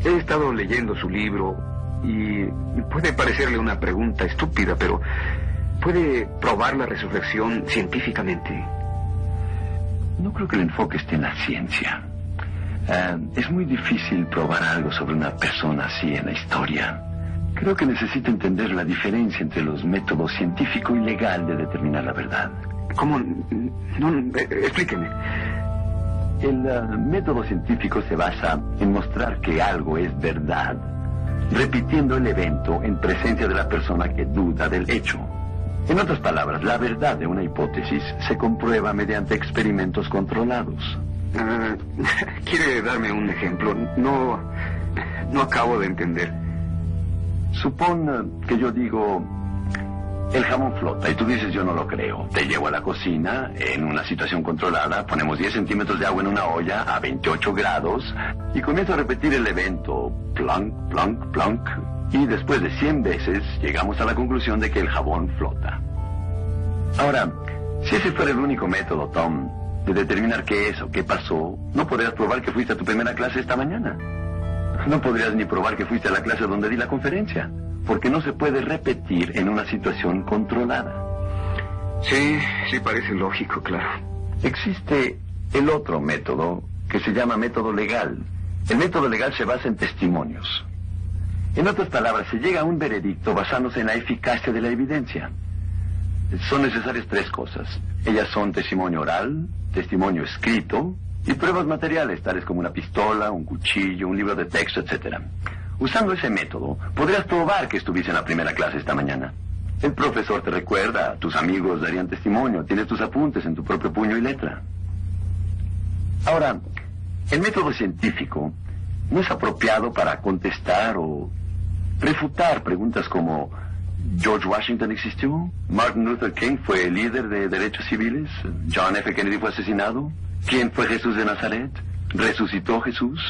He estado leyendo su libro y puede parecerle una pregunta estúpida, pero ¿puede probar la resurrección científicamente? No creo que el enfoque esté en la ciencia. Es muy difícil probar algo sobre una persona así en la historia. Creo que necesita entender la diferencia entre los métodos científico y legal de determinar la verdad. ¿Cómo? No, explíqueme. El método científico se basa en mostrar que algo es verdad, repitiendo el evento en presencia de la persona que duda del hecho. En otras palabras, la verdad de una hipótesis se comprueba mediante experimentos controlados. ¿Quiere darme un ejemplo? No acabo de entender. Supón que yo digo, el jamón flota, y tú dices, yo no lo creo. Te llevo a la cocina, en una situación controlada, ponemos 10 centímetros de agua en una olla a 28 grados, y comienzo a repetir el evento, plonk, plonk, plonk, y después de 100 veces, llegamos a la conclusión de que el jabón flota. Ahora, si ese fuera el único método, Tom, de determinar qué es o qué pasó, no podrías probar que fuiste a tu primera clase esta mañana. No podrías ni probar que fuiste a la clase donde di la conferencia, porque no se puede repetir en una situación controlada. Sí, parece lógico, claro. Existe el otro método que se llama método legal. El método legal se basa en testimonios. En otras palabras, se llega a un veredicto basándose en la eficacia de la evidencia. Son necesarias 3 cosas. Ellas son testimonio oral, testimonio escrito y pruebas materiales, tales como una pistola, un cuchillo, un libro de texto, etc. Usando ese método, podrías probar que estuviste en la primera clase esta mañana. El profesor te recuerda, tus amigos darían testimonio, tienes tus apuntes en tu propio puño y letra. Ahora, el método científico no es apropiado para contestar o refutar preguntas como ¿George Washington existió? ¿Martin Luther King fue el líder de derechos civiles? ¿John F. Kennedy fue asesinado? ¿Quién fue Jesús de Nazaret? ¿Resucitó Jesús?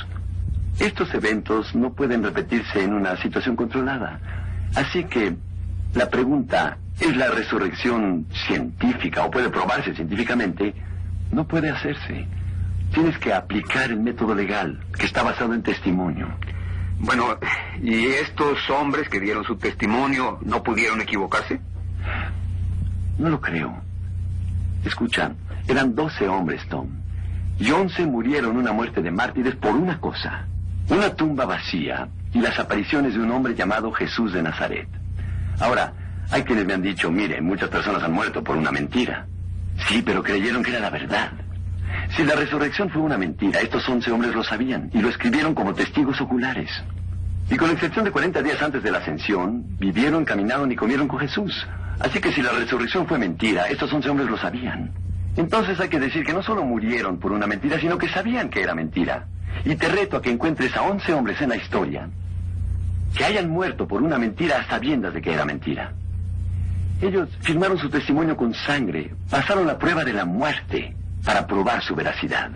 Estos eventos no pueden repetirse en una situación controlada. Así que la pregunta, ¿es la resurrección científica o puede probarse científicamente? No puede hacerse. Tienes que aplicar el método legal, que está basado en testimonio. Bueno, ¿y estos hombres que dieron su testimonio no pudieron equivocarse? No lo creo. Escucha, eran 12 hombres, Tom. Y 11 murieron una muerte de mártires por una cosa. Una tumba vacía y las apariciones de un hombre llamado Jesús de Nazaret. Ahora, hay quienes me han dicho, mire, muchas personas han muerto por una mentira. Sí, pero creyeron que era la verdad. Si la resurrección fue una mentira, estos 11 hombres lo sabían y lo escribieron como testigos oculares. Y con excepción de 40 días antes de la ascensión, vivieron, caminaron y comieron con Jesús. Así que si la resurrección fue mentira, estos 11 hombres lo sabían. Entonces hay que decir que no solo murieron por una mentira, sino que sabían que era mentira. Y te reto a que encuentres a 11 hombres en la historia que hayan muerto por una mentira a sabiendas de que era mentira. Ellos firmaron su testimonio con sangre, pasaron la prueba de la muerte para probar su veracidad.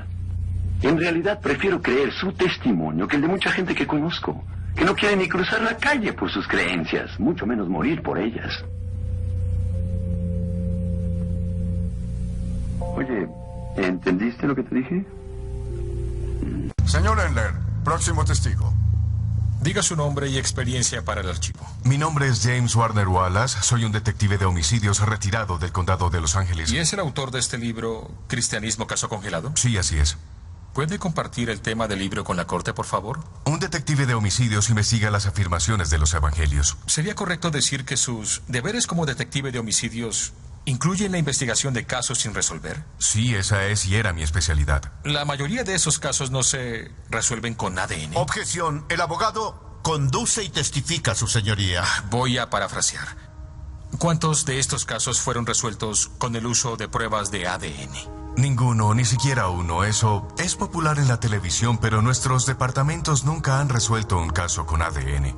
En realidad prefiero creer su testimonio que el de mucha gente que conozco, que no quiere ni cruzar la calle por sus creencias, mucho menos morir por ellas. Oye, ¿entendiste lo que te dije? Señor Endler, próximo testigo. Diga su nombre y experiencia para el archivo. Mi nombre es James Warner Wallace. Soy un detective de homicidios retirado del condado de Los Ángeles. ¿Y es el autor de este libro, Cristianismo Caso Congelado? Sí, así es. ¿Puede compartir el tema del libro con la corte, por favor? Un detective de homicidios investiga las afirmaciones de los evangelios. ¿Sería correcto decir que sus deberes como detective de homicidios incluyen la investigación de casos sin resolver? Sí, esa es y era mi especialidad. La mayoría de esos casos no se resuelven con ADN. Objeción. El abogado conduce y testifica, su señoría. Voy a parafrasear. ¿Cuántos de estos casos fueron resueltos con el uso de pruebas de ADN? Ninguno, ni siquiera uno. Eso es popular en la televisión, pero nuestros departamentos nunca han resuelto un caso con ADN.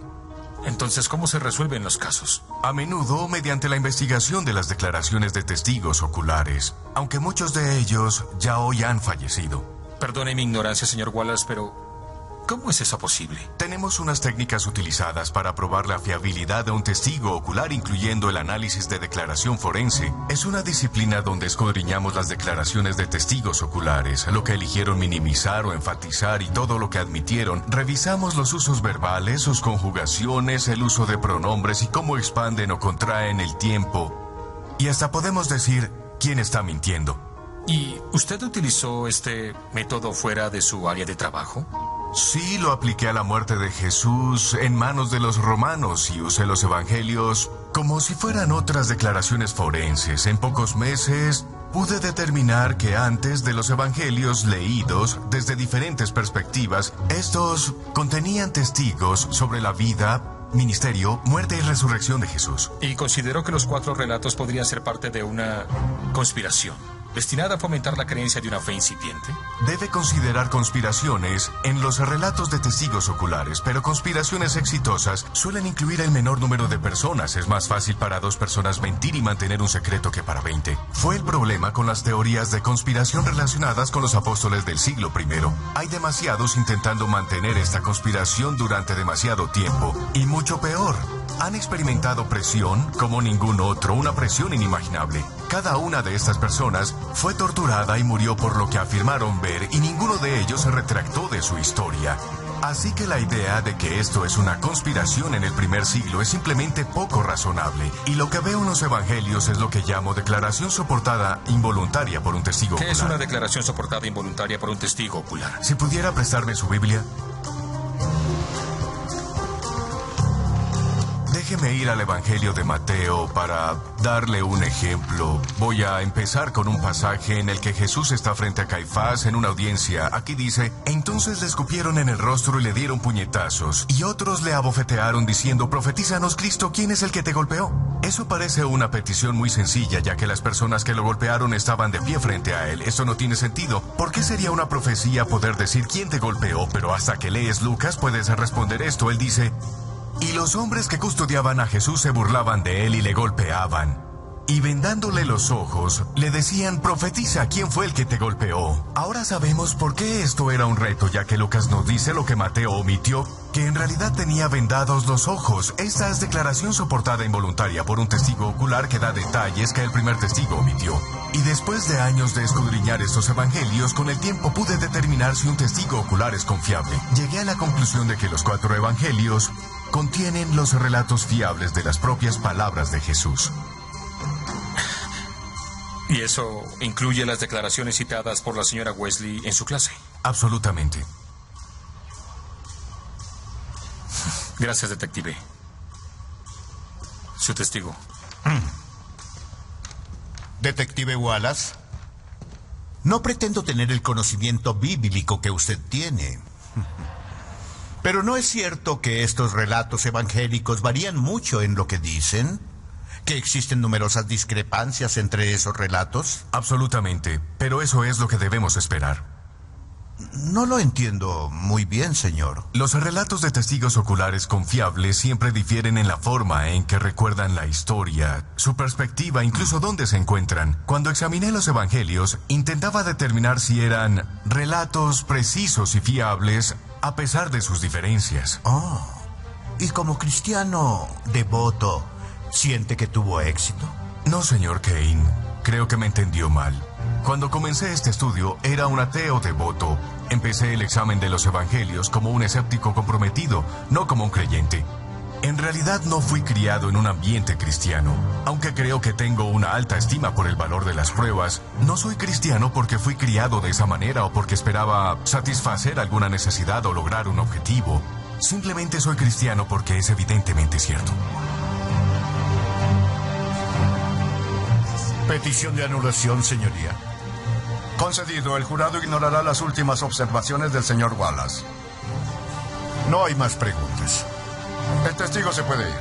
Entonces, ¿cómo se resuelven los casos? A menudo mediante la investigación de las declaraciones de testigos oculares, aunque muchos de ellos ya hoy han fallecido. Perdone mi ignorancia, señor Wallace, pero ¿Cómo es eso posible? Tenemos unas técnicas utilizadas para probar la fiabilidad de un testigo ocular, incluyendo el análisis de declaración forense. Es una disciplina donde escudriñamos las declaraciones de testigos oculares, lo que eligieron minimizar o enfatizar y todo lo que admitieron. Revisamos los usos verbales, sus conjugaciones, el uso de pronombres y cómo expanden o contraen el tiempo. Y hasta podemos decir quién está mintiendo. ¿Y usted utilizó este método fuera de su área de trabajo? Sí, lo apliqué a la muerte de Jesús en manos de los romanos y usé los evangelios como si fueran otras declaraciones forenses. En pocos meses pude determinar que antes de los evangelios leídos desde diferentes perspectivas, estos contenían testigos sobre la vida, ministerio, muerte y resurrección de Jesús. ¿Y consideró que los 4 relatos podrían ser parte de una conspiración destinada a fomentar la creencia de una fe incipiente? Debe considerar conspiraciones en los relatos de testigos oculares, pero conspiraciones exitosas suelen incluir el menor número de personas. Es más fácil para 2 personas mentir y mantener un secreto que para 20. Fue el problema con las teorías de conspiración relacionadas con los apóstoles del siglo I. Hay demasiados intentando mantener esta conspiración durante demasiado tiempo. Y mucho peor, han experimentado presión como ningún otro, una presión inimaginable. Cada una de estas personas fue torturada y murió por lo que afirmaron ver, y ninguno de ellos se retractó de su historia. Así que la idea de que esto es una conspiración en el primer siglo es simplemente poco razonable. Y lo que veo en los evangelios es lo que llamo declaración soportada involuntaria por un testigo ocular. ¿Qué es una declaración soportada involuntaria por un testigo ocular? Si pudiera prestarme su Biblia. Déjeme ir al Evangelio de Mateo para darle un ejemplo. Voy a empezar con un pasaje en el que Jesús está frente a Caifás en una audiencia. Aquí dice: entonces le escupieron en el rostro y le dieron puñetazos, y otros le abofetearon diciendo: profetízanos, Cristo, ¿quién es el que te golpeó? Eso parece una petición muy sencilla, ya que las personas que lo golpearon estaban de pie frente a él. Eso no tiene sentido. ¿Por qué sería una profecía poder decir quién te golpeó? Pero hasta que lees Lucas puedes responder esto. Él dice: y los hombres que custodiaban a Jesús se burlaban de él y le golpeaban. Y vendándole los ojos, le decían: profetiza, ¿quién fue el que te golpeó? Ahora sabemos por qué esto era un reto, ya que Lucas nos dice lo que Mateo omitió, que en realidad tenía vendados los ojos. Esta es declaración soportada involuntaria por un testigo ocular que da detalles que el primer testigo omitió. Y después de años de escudriñar estos evangelios, con el tiempo pude determinar si un testigo ocular es confiable. Llegué a la conclusión de que los 4 evangelios contienen los relatos fiables de las propias palabras de Jesús. ¿Y eso incluye las declaraciones citadas por la señora Wesley en su clase? Absolutamente. Gracias, detective. Su testigo. Detective Wallace, no pretendo tener el conocimiento bíblico que usted tiene. Pero ¿no es cierto que estos relatos evangélicos varían mucho en lo que dicen? ¿Que existen numerosas discrepancias entre esos relatos? Absolutamente, pero eso es lo que debemos esperar. No lo entiendo muy bien, señor. Los relatos de testigos oculares confiables siempre difieren en la forma en que recuerdan la historia, su perspectiva, incluso dónde se encuentran. Cuando examiné los evangelios, intentaba determinar si eran relatos precisos y fiables a pesar de sus diferencias. Oh, y como cristiano devoto, ¿siente que tuvo éxito? No, señor Kane. Creo que me entendió mal. Cuando comencé este estudio, era un ateo devoto. Empecé el examen de los evangelios como un escéptico comprometido, no como un creyente. En realidad no fui criado en un ambiente cristiano. Aunque creo que tengo una alta estima por el valor de las pruebas, no soy cristiano porque fui criado de esa manera o porque esperaba satisfacer alguna necesidad o lograr un objetivo. Simplemente soy cristiano porque es evidentemente cierto. Petición de anulación, señoría. Concedido. El jurado ignorará las últimas observaciones del señor Wallace. No hay más preguntas. El testigo se puede ir.